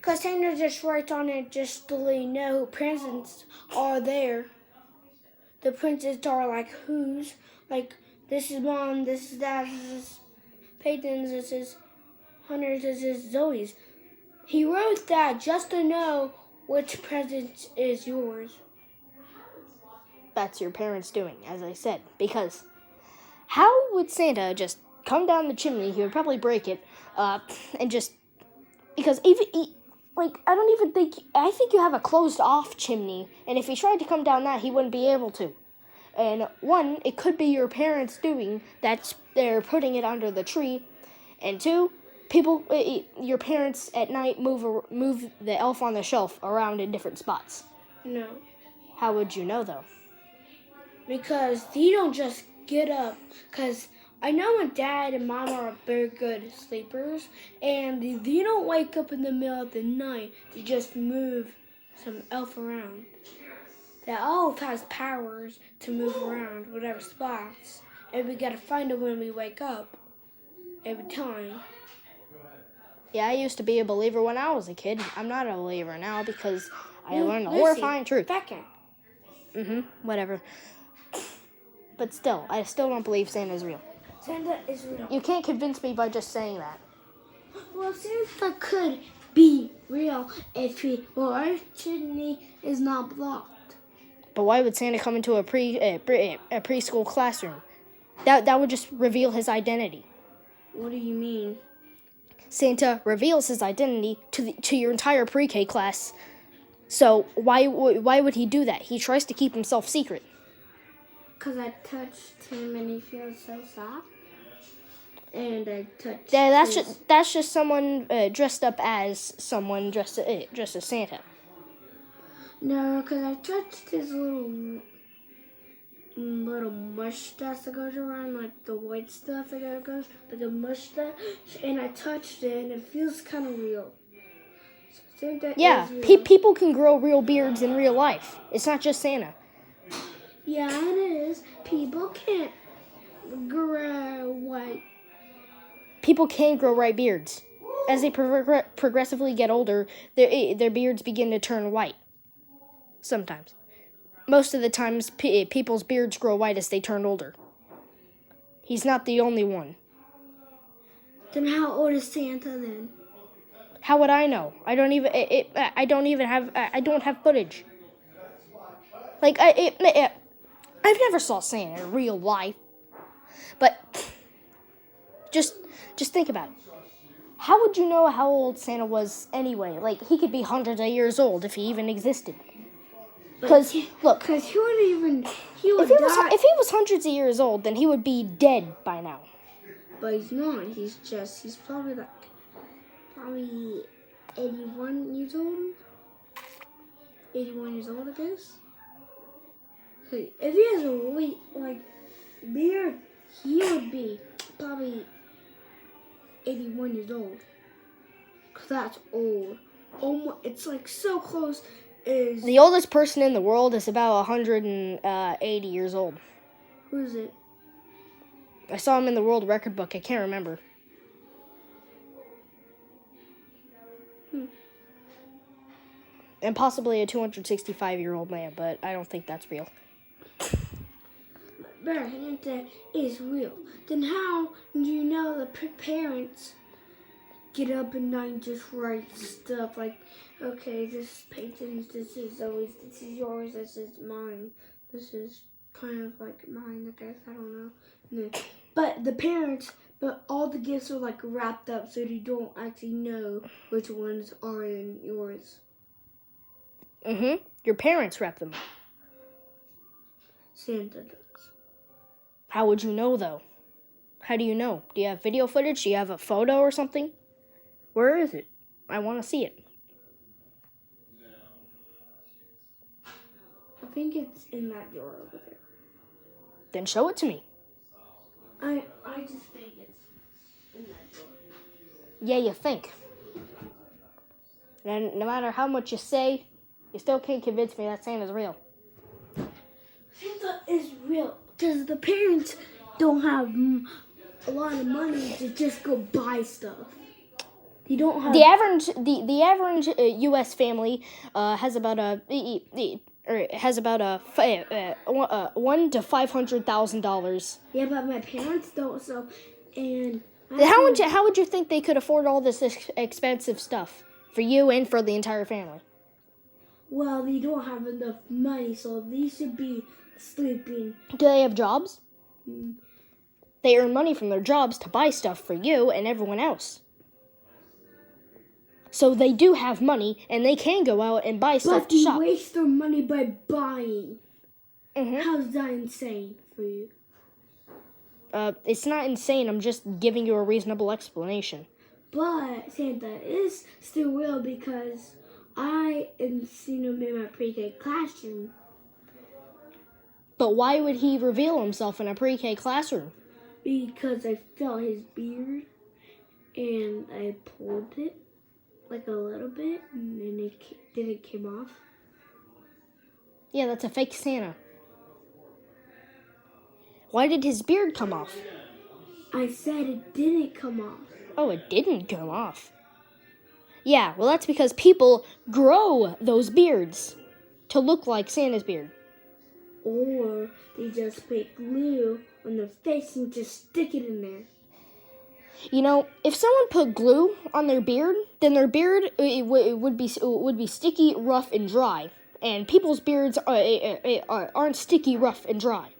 Because Santa just writes on it just to let you know who presents are there. The presents are like whose, like this is Mom, this is Dad, this is Peyton's, this is Hunter's, this is Zoe's. He wrote that just to know which present is yours. That's your parents doing, as I said, because how would Santa just come down the chimney? He would probably break it, and just because I think you have a closed off chimney, and if he tried to come down that, he wouldn't be able to. And one, it could be your parents doing that. They're putting it under the tree, and two, your parents at night move the elf on the shelf around in different spots. No. How would you know though? Because they don't just get up. Because I know my dad and mom are very good sleepers. And they don't wake up in the middle of the night to just move some elf around. The elf has powers to move around whatever spots. And we gotta find it when we wake up. Every time. Yeah, I used to be a believer when I was a kid. I'm not a believer now because I learned the horrifying truth. Second. Whatever. But still, I still don't believe Santa's real. Santa is real. You can't convince me by just saying that. Well, Santa could be real if our chimney is not blocked. But why would Santa come into a preschool classroom? That would just reveal his identity. What do you mean? Santa reveals his identity to your entire pre-K class. So why would he do that? He tries to keep himself secret. Because I touched him and he feels so soft. And I touched That's just someone dressed up as someone dressed as Santa. No, because I touched his little mush stuff that goes around, like the white stuff that goes, like the mush stuff, and I touched it and it feels kind of real. So Santa is real. People can grow real beards in real life. It's not just Santa. Yeah, it is. People can't grow white. People can grow white beards. As they progressively get older, their beards begin to turn white. Sometimes. Most of the times, people's beards grow white as they turn older. He's not the only one. Then how old is Santa then? How would I know? I don't have footage. Like I've never saw Santa in real life. But just think about it. How would you know how old Santa was anyway? Like, he could be hundreds of years old if he even existed. Because, look. Because he would die. If he was hundreds of years old, then he would be dead by now. But he's not. He's probably 81 years old. 81 years old, I guess. If he has a beard, he would be probably 81 years old. Because that's old. It's like so close. The oldest person in the world is about 180 years old. Who is it? I saw him in the world record book. I can't remember. And possibly a 265-year-old man, but I don't think that's real. But Santa is real. Then how do you know the parents get up at night and just write stuff like, okay, this is Peyton's, this is Zoe's, this is yours, this is mine, this is kind of like mine, I guess, I don't know. But all the gifts are like wrapped up so you don't actually know which ones are in yours. Your parents wrap them. Santa does. How would you know, though? How do you know? Do you have video footage? Do you have a photo or something? Where is it? I want to see it. I think it's in that drawer over there. Then show it to me. I just think it's in that drawer. Yeah, you think. And no matter how much you say, you still can't convince me that Santa's real. Santa is real because the parents don't have a lot of money to just go buy stuff. You don't have The average U.S. family has about a $1 to $500,000. Yeah, but my parents don't. So, and How would you think they could afford all this expensive stuff for you and for the entire family? Well, they don't have enough money, so they should be sleeping. Do they have jobs? Mm. They earn money from their jobs to buy stuff for you and everyone else. So they do have money, and they can go out and buy stuff But to they shop. waste their money by buying. Mm-hmm. How's that insane for you? It's not insane. I'm just giving you a reasonable explanation. But Santa is still real because I have seen him in my pre-K classroom. But why would he reveal himself in a pre-K classroom? Because I felt his beard and I pulled it like a little bit and then it came off. Yeah, that's a fake Santa. Why did his beard come off? I said it didn't come off. Oh, it didn't come off. Yeah, well, that's because people grow those beards to look like Santa's beard. Or they just put glue on their face and just stick it in there. You know, if someone put glue on their beard, then their beard it would be sticky, rough, and dry. And people's beards aren't sticky, rough, and dry.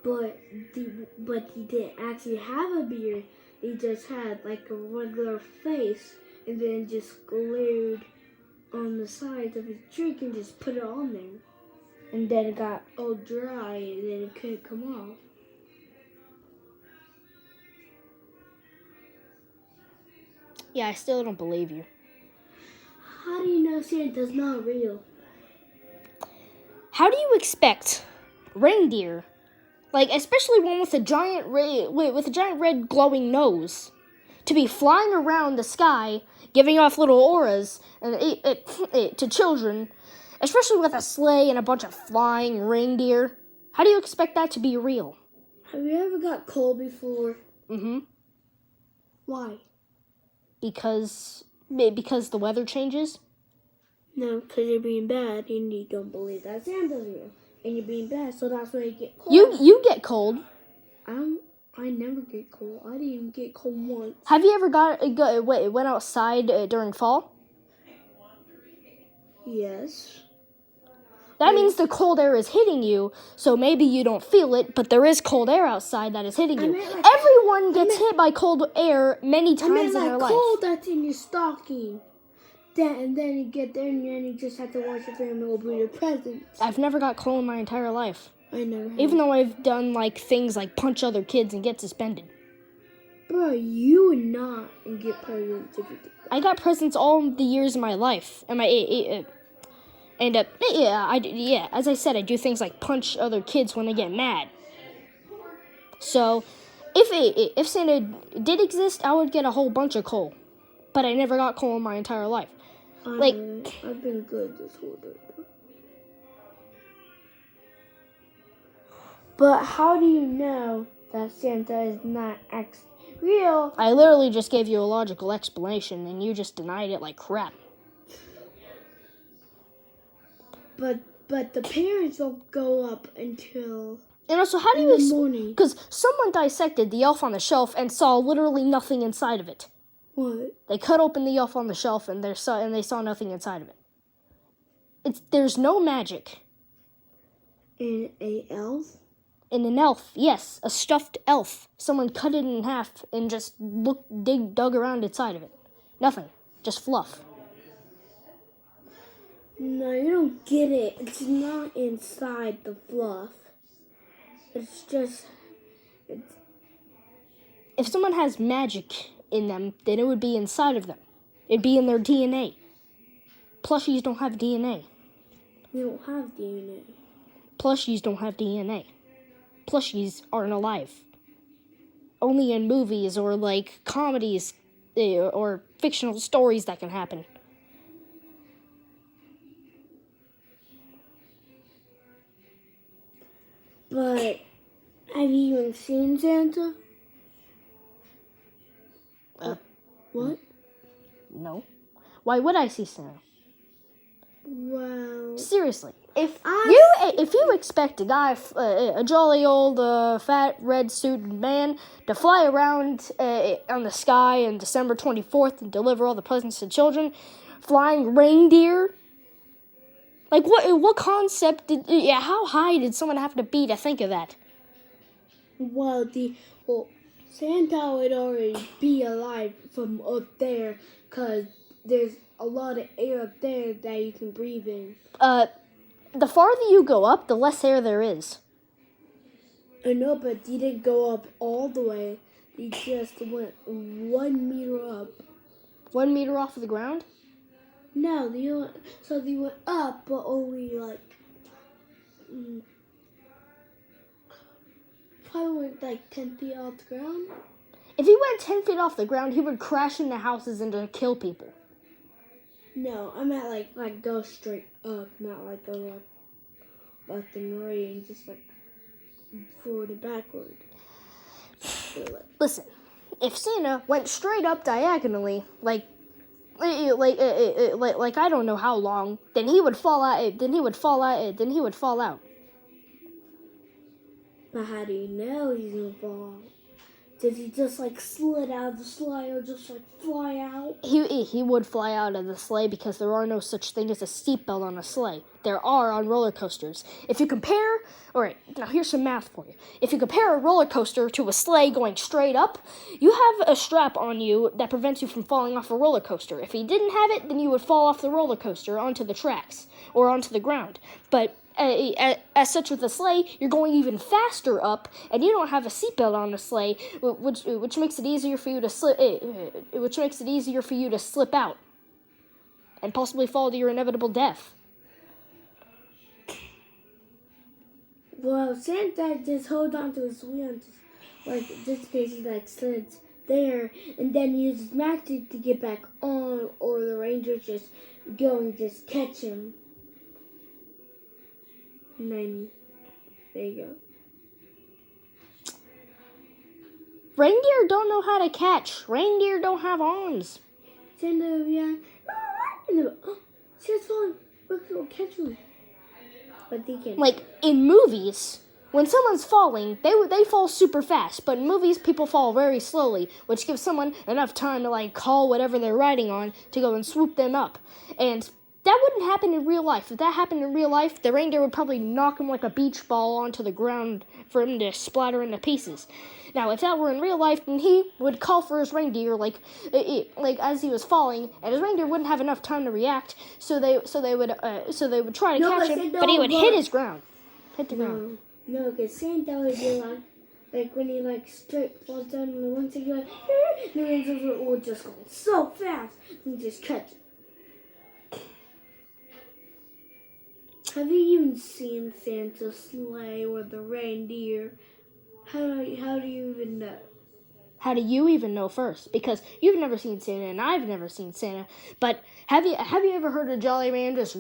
But they didn't actually have a beard. They just had like a regular face and then just glued on the sides of his cheek and just put it on there. And then it got all dry and then it couldn't come off. Yeah, I still don't believe you. How do you know Santa's not real? How do you expect reindeer, like especially one with a giant red glowing nose, to be flying around the sky, giving off little auras to children, especially with a sleigh and a bunch of flying reindeer? How do you expect that to be real? Have you ever got cold before? Mm-hmm. Why? Because the weather changes? No, because you're being bad and you don't believe that Santa's real. And you're being bad, so that's why you get cold. You get cold. I never get cold. I didn't even get cold once. Have you ever went outside during fall? Yes. That means the cold air is hitting you, so maybe you don't feel it, but there is cold air outside that is hitting you. Everyone gets hit by cold air many times in their life. cold that's in your stocking. And then you get there and then you just have to watch your family open your presents. I've never got cold in my entire life. I never have. Even though I've done things like punch other kids and get suspended. Bro, you would not get presents if you did that. I got presents all the years of my life. And as I said, I do things like punch other kids when they get mad. So, if Santa did exist, I would get a whole bunch of coal. But I never got coal in my entire life. I've been good this whole day. But how do you know that Santa is not real? I literally just gave you a logical explanation, and you just denied it like crap. But the parents don't go up until And also, how do in you the morning. Because someone dissected the elf on the shelf and saw literally nothing inside of it. What? They cut open the elf on the shelf and they saw nothing inside of it. There's no magic. In a elf? In an elf, yes, a stuffed elf. Someone cut it in half and just dug around inside of it. Nothing, just fluff. No, you don't get it. It's not inside the fluff. It's just... If someone has magic in them, then it would be inside of them. It'd be in their DNA. Plushies don't have DNA. We don't have DNA. Plushies don't have DNA. Plushies aren't alive. Only in movies or comedies or fictional stories that can happen. But have you even seen Santa? What? No. Why would I see Santa? Well, Seriously, if you expect a guy, a jolly old fat red suited man to fly around on the sky on December 24th and deliver all the presents to children, flying reindeer, like what concept how high did someone have to be to think of that? well, Santa would already be alive from up there, 'cause there's a lot of air up there that you can breathe in. The farther you go up, the less air there is. I know, but he didn't go up all the way. He just went 1 meter up. 1 meter off of the ground? No, they went up, but only probably went 10 feet off the ground. If he went 10 feet off the ground, he would crash into houses and kill people. No, I meant go straight up, not go left and right, and just forward and backward. Listen, if Santa went straight up diagonally, like I don't know how long, then he would fall out. Then he would fall out. But how do you know he's gonna fall? Did he just slid out of the sleigh or just fly out? He would fly out of the sleigh because there are no such thing as a seatbelt on a sleigh. There are on roller coasters. If you compare, alright, now here's some math for you. If you compare a roller coaster to a sleigh going straight up, you have a strap on you that prevents you from falling off a roller coaster. If you didn't have it, then you would fall off the roller coaster onto the tracks or onto the ground. But as such with the sleigh, you're going even faster up, and you don't have a seatbelt on the sleigh, which makes it easier for you to slip out and possibly fall to your inevitable death. Well, Santa just hold on to his wheel, just in case he slides there, and then uses magic to get back on, or the Rangers just go and just catch him. And then, there you go. Reindeer don't know how to catch. Reindeer don't have arms. Santa will be like, oh, Santa's falling. We'll catch him. But they can't. Like, in movies, when someone's falling, they fall super fast. But in movies, people fall very slowly, which gives someone enough time to, call whatever they're riding on to go and swoop them up. And that wouldn't happen in real life. If that happened in real life, the reindeer would probably knock him like a beach ball onto the ground for him to splatter into pieces. Now, if that were in real life, then he would call for his reindeer as he was falling, and his reindeer wouldn't have enough time to react. So they would try to catch him, but he would hit the ground. No, because Santa would be when he straight falls down on the one side, the reindeer would just go so fast and just catch it. Have you even seen Santa's sleigh or the reindeer? How do you even know? How do you even know first? Because you've never seen Santa and I've never seen Santa. But have you ever heard a jolly man just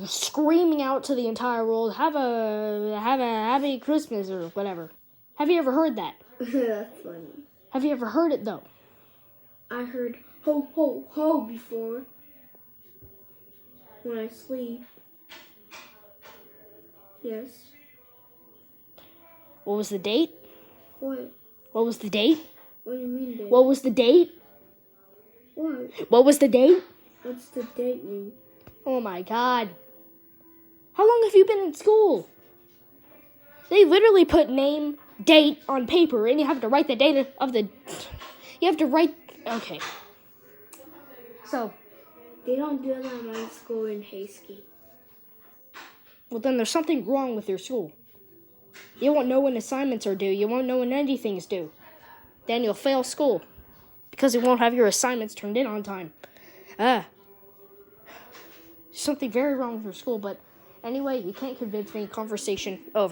screaming out to the entire world, have a happy Christmas or whatever? Have you ever heard that? That's funny. Have you ever heard it though? I heard ho ho ho before when I sleep. Yes. What was the date? What? What was the date? What do you mean date? What was the date? What? What was the date? What's the date mean? Oh my God. How long have you been in school? They literally put name, date on paper, and you have to write the date of the... You have to write... Okay. So... They don't do that in my school in Hasky. Well, then there's something wrong with your school. You won't know when assignments are due. You won't know when anything's due. Then you'll fail school because you won't have your assignments turned in on time. Something very wrong with your school, but anyway, you can't convince me. Conversation over.